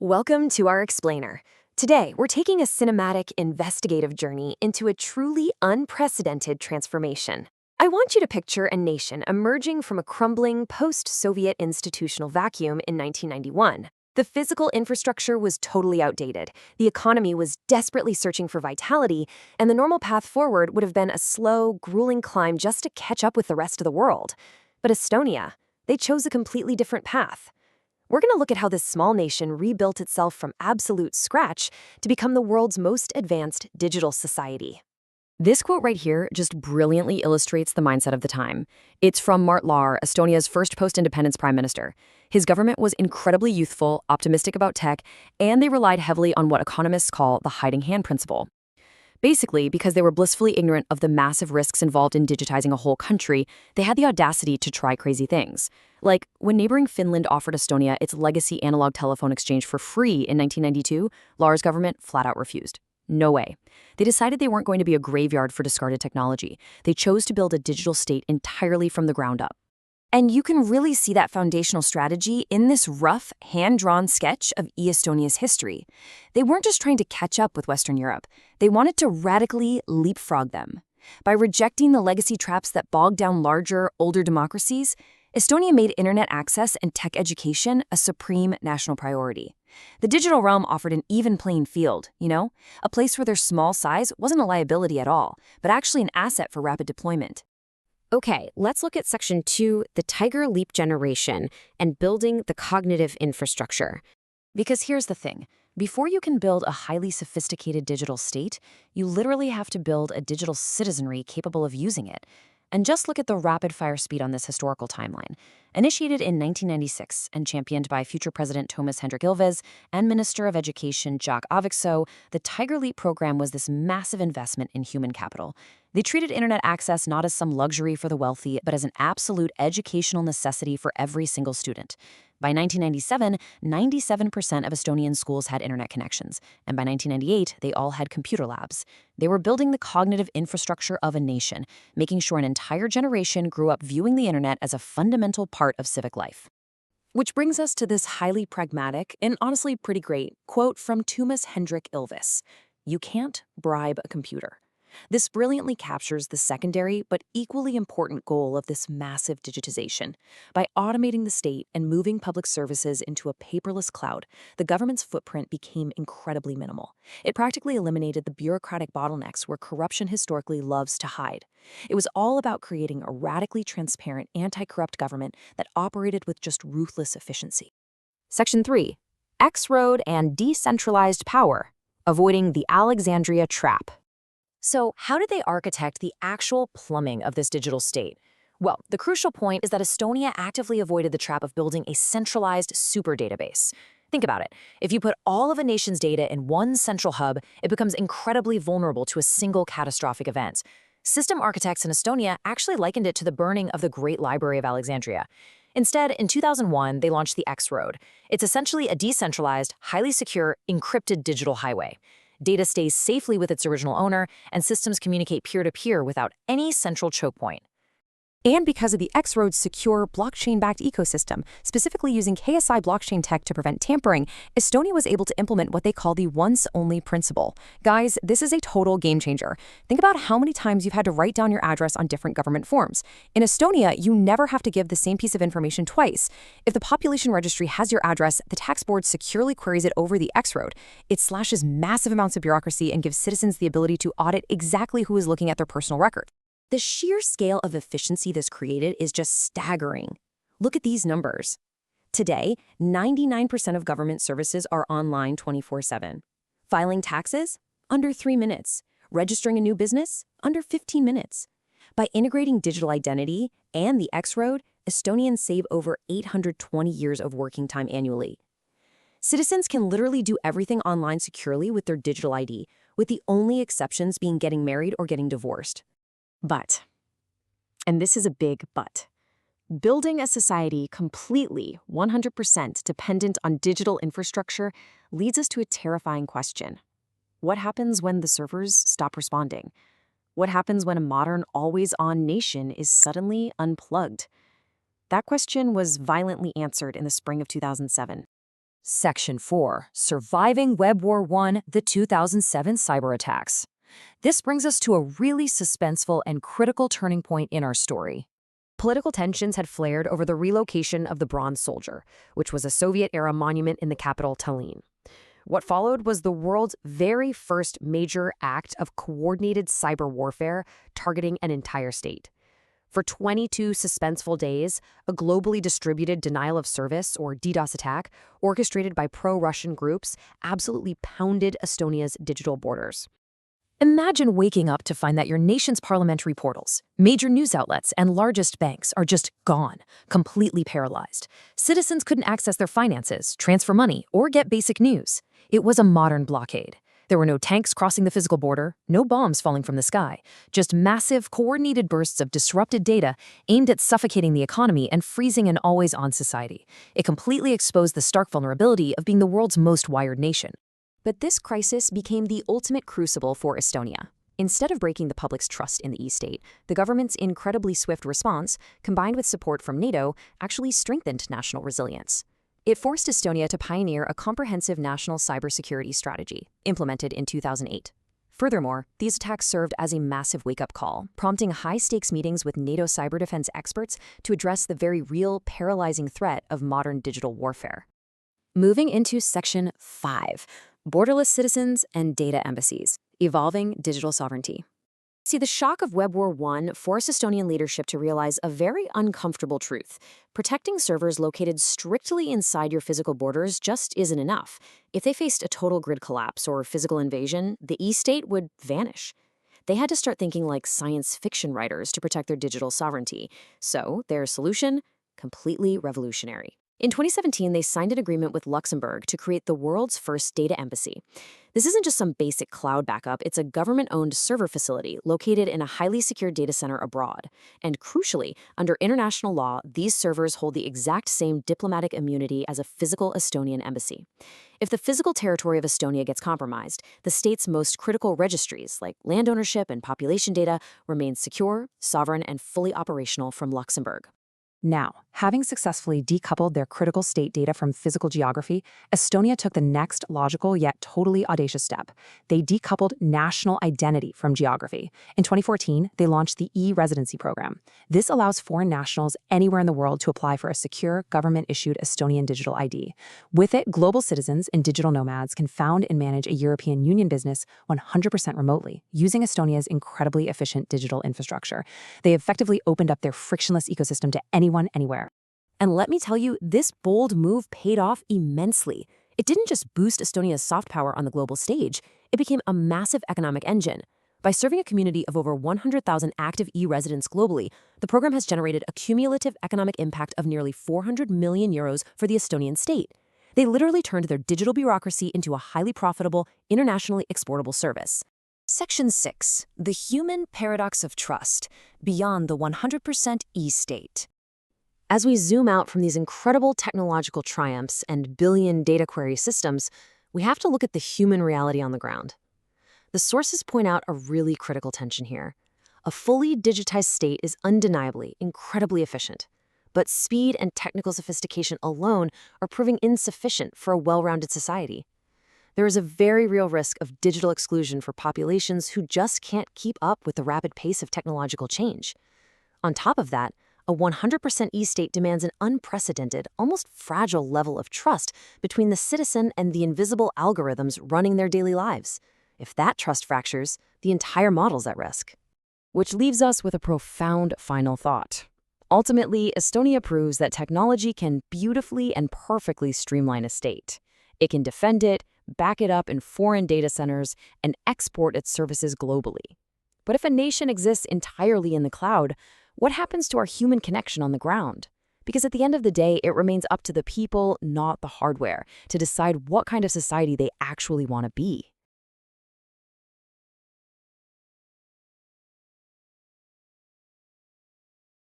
Welcome to our explainer. Today, we're taking a cinematic, investigative journey into a truly unprecedented transformation. I want you to picture a nation emerging from a crumbling post-Soviet institutional vacuum in 1991. The physical infrastructure was totally outdated, the economy was desperately searching for vitality, and the normal path forward would have been a slow, grueling climb just to catch up with the rest of the world. But Estonia, they chose a completely different path. We're going to look at how this small nation rebuilt itself from absolute scratch to become the world's most advanced digital society. This quote right here just brilliantly illustrates the mindset of the time. It's from Mart Laar, Estonia's first post-independence prime minister. His government was incredibly youthful, optimistic about tech, and they relied heavily on what economists call the hiding hand principle. Basically, because they were blissfully ignorant of the massive risks involved in digitizing a whole country, they had the audacity to try crazy things. Like, when neighboring Finland offered Estonia its legacy analog telephone exchange for free in 1992, Laar's government flat out refused. No way. They decided they weren't going to be a graveyard for discarded technology. They chose to build a digital state entirely from the ground up. And you can really see that foundational strategy in this rough, hand-drawn sketch of e-Estonia's history. They weren't just trying to catch up with Western Europe. They wanted to radically leapfrog them. By rejecting the legacy traps that bogged down larger, older democracies, Estonia made internet access and tech education a supreme national priority. The digital realm offered an even playing field, a place where their small size wasn't a liability at all, but actually an asset for rapid deployment. Okay, let's look at Section 2, the Tiger Leap Generation, and building the cognitive infrastructure. Because here's the thing. Before you can build a highly sophisticated digital state, you literally have to build a digital citizenry capable of using it. And just look at the rapid-fire speed on this historical timeline. Initiated in 1996 and championed by future President Thomas Hendrik Ilves and Minister of Education Jacques Avixo, the Tiger Leap program was this massive investment in human capital. They treated internet access not as some luxury for the wealthy, but as an absolute educational necessity for every single student. By 1997, 97% of Estonian schools had internet connections, and by 1998, they all had computer labs. They were building the cognitive infrastructure of a nation, making sure an entire generation grew up viewing the internet as a fundamental part of civic life. Which brings us to this highly pragmatic and honestly pretty great quote from Thomas Hendrik Ilves: "You can't bribe a computer." This brilliantly captures the secondary but equally important goal of this massive digitization. By automating the state and moving public services into a paperless cloud, the government's footprint became incredibly minimal. It practically eliminated the bureaucratic bottlenecks where corruption historically loves to hide. It was all about creating a radically transparent, anti-corrupt government that operated with just ruthless efficiency. Section 3. X-Road and Decentralized Power, Avoiding the Alexandria Trap. So how did they architect the actual plumbing of this digital state? Well, the crucial point is that Estonia actively avoided the trap of building a centralized super database. Think about it. If you put all of a nation's data in one central hub, it becomes incredibly vulnerable to a single catastrophic event. System architects in Estonia actually likened it to the burning of the Great Library of Alexandria. Instead, in 2001, they launched the X-Road. It's essentially a decentralized, highly secure, encrypted digital highway. Data stays safely with its original owner, and systems communicate peer-to-peer without any central choke point. And because of the X-Road's secure blockchain-backed ecosystem, specifically using KSI blockchain tech to prevent tampering, Estonia was able to implement what they call the once-only principle. Guys, this is a total game changer. Think about how many times you've had to write down your address on different government forms. In Estonia, you never have to give the same piece of information twice. If the population registry has your address, the tax board securely queries it over the X-Road. It slashes massive amounts of bureaucracy and gives citizens the ability to audit exactly who is looking at their personal records. The sheer scale of efficiency this created is just staggering. Look at these numbers. Today, 99% of government services are online 24/7. Filing taxes? Under 3 minutes. Registering a new business? Under 15 minutes. By integrating digital identity and the X-Road, Estonians save over 820 years of working time annually. Citizens can literally do everything online securely with their digital ID, with the only exceptions being getting married or getting divorced. But, and this is a big but, building a society completely, 100% dependent on digital infrastructure leads us to a terrifying question. What happens when the servers stop responding? What happens when a modern, always-on nation is suddenly unplugged? That question was violently answered in the spring of 2007. Section 4. Surviving Web War 1, the 2007 cyberattacks. This brings us to a really suspenseful and critical turning point in our story. Political tensions had flared over the relocation of the Bronze Soldier, which was a Soviet-era monument in the capital, Tallinn. What followed was the world's very first major act of coordinated cyber warfare targeting an entire state. For 22 suspenseful days, a globally distributed denial of service, or DDoS attack, orchestrated by pro-Russian groups, absolutely pounded Estonia's digital borders. Imagine waking up to find that your nation's parliamentary portals, major news outlets, and largest banks are just gone, completely paralyzed. Citizens couldn't access their finances, transfer money, or get basic news. It was a modern blockade. There were no tanks crossing the physical border, no bombs falling from the sky, just massive, coordinated bursts of disrupted data aimed at suffocating the economy and freezing an always-on society. It completely exposed the stark vulnerability of being the world's most wired nation. But this crisis became the ultimate crucible for Estonia. Instead of breaking the public's trust in the e-state, the government's incredibly swift response, combined with support from NATO, actually strengthened national resilience. It forced Estonia to pioneer a comprehensive national cybersecurity strategy, implemented in 2008. Furthermore, these attacks served as a massive wake-up call, prompting high-stakes meetings with NATO cyber defense experts to address the very real, paralyzing threat of modern digital warfare. Moving into Section 5. Borderless citizens and data embassies, evolving digital sovereignty. See, the shock of Web War 1 forced Estonian leadership to realize a very uncomfortable truth. Protecting servers located strictly inside your physical borders just isn't enough. If they faced a total grid collapse or physical invasion, the e-state would vanish. They had to start thinking like science fiction writers to protect their digital sovereignty. So, their solution? Completely revolutionary. In 2017, they signed an agreement with Luxembourg to create the world's first data embassy. This isn't just some basic cloud backup, it's a government-owned server facility located in a highly secure data center abroad. And crucially, under international law, these servers hold the exact same diplomatic immunity as a physical Estonian embassy. If the physical territory of Estonia gets compromised, the state's most critical registries, like land ownership and population data, remain secure, sovereign, and fully operational from Luxembourg. Now, having successfully decoupled their critical state data from physical geography, Estonia took the next logical yet totally audacious step. They decoupled national identity from geography. In 2014, they launched the e-Residency program. This allows foreign nationals anywhere in the world to apply for a secure, government-issued Estonian digital ID. With it, global citizens and digital nomads can found and manage a European Union business 100% remotely, using Estonia's incredibly efficient digital infrastructure. They effectively opened up their frictionless ecosystem to anyone, anywhere. And let me tell you, this bold move paid off immensely. It didn't just boost Estonia's soft power on the global stage, it became a massive economic engine. By serving a community of over 100,000 active e-residents globally, the program has generated a cumulative economic impact of nearly 400 million euros for the Estonian state. They literally turned their digital bureaucracy into a highly profitable, internationally exportable service. Section 6. The human paradox of trust, beyond the 100% e-state. As we zoom out from these incredible technological triumphs and billion data query systems, we have to look at the human reality on the ground. The sources point out a really critical tension here. A fully digitized state is undeniably incredibly efficient, but speed and technical sophistication alone are proving insufficient for a well-rounded society. There is a very real risk of digital exclusion for populations who just can't keep up with the rapid pace of technological change. On top of that, a 100% e-state demands an unprecedented, almost fragile level of trust between the citizen and the invisible algorithms running their daily lives. If that trust fractures, the entire model's at risk. Which leaves us with a profound final thought. Ultimately, Estonia proves that technology can beautifully and perfectly streamline a state. It can defend it, back it up in foreign data centers, and export its services globally. But if a nation exists entirely in the cloud, what happens to our human connection on the ground? Because at the end of the day, it remains up to the people, not the hardware, to decide what kind of society they actually want to be.